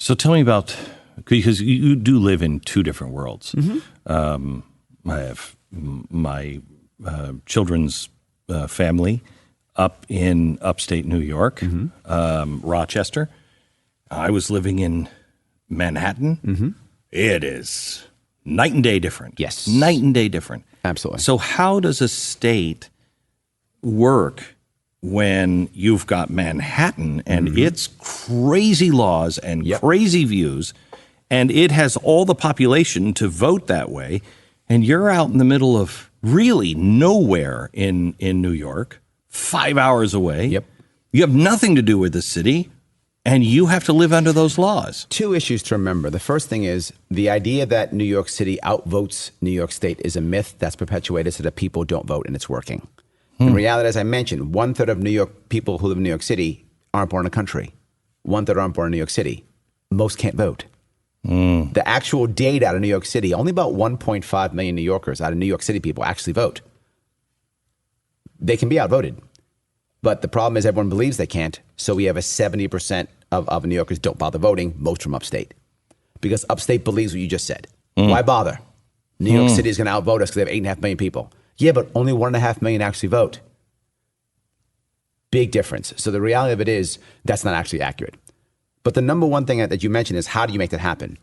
So tell me about, because you do live in two different worlds. I have my children's family up in upstate New York, Rochester. I was living in Manhattan. It is night and day different. Yes. Night and day different. Absolutely. So how does a state work when you've got Manhattan and its crazy laws and crazy views, and it has all the population to vote that way, and you're out in the middle of really nowhere in New York, 5 hours away. Yep. You have nothing to do with the city, and you have to live under those laws. Two issues to remember. The first thing is the idea that New York City outvotes New York State is a myth that's perpetuated so that people don't vote, and it's working. The reality, as I mentioned, 1/3 of New York people who live in New York City aren't born in the country. 1/3 aren't born in New York City. Most can't vote. The actual data out of New York City, only about 1.5 million New Yorkers out of New York City people actually vote. They can be outvoted. But the problem is everyone believes they can't. So we have a 70% of New Yorkers don't bother voting, most from upstate. Because upstate believes what you just said. Why bother? New York City is going to outvote us because they have 8.5 million people. Yeah, but only 1.5 million actually vote. Big difference. So the reality of it is that's not actually accurate. But the number one thing that you mentioned is how do you make that happen?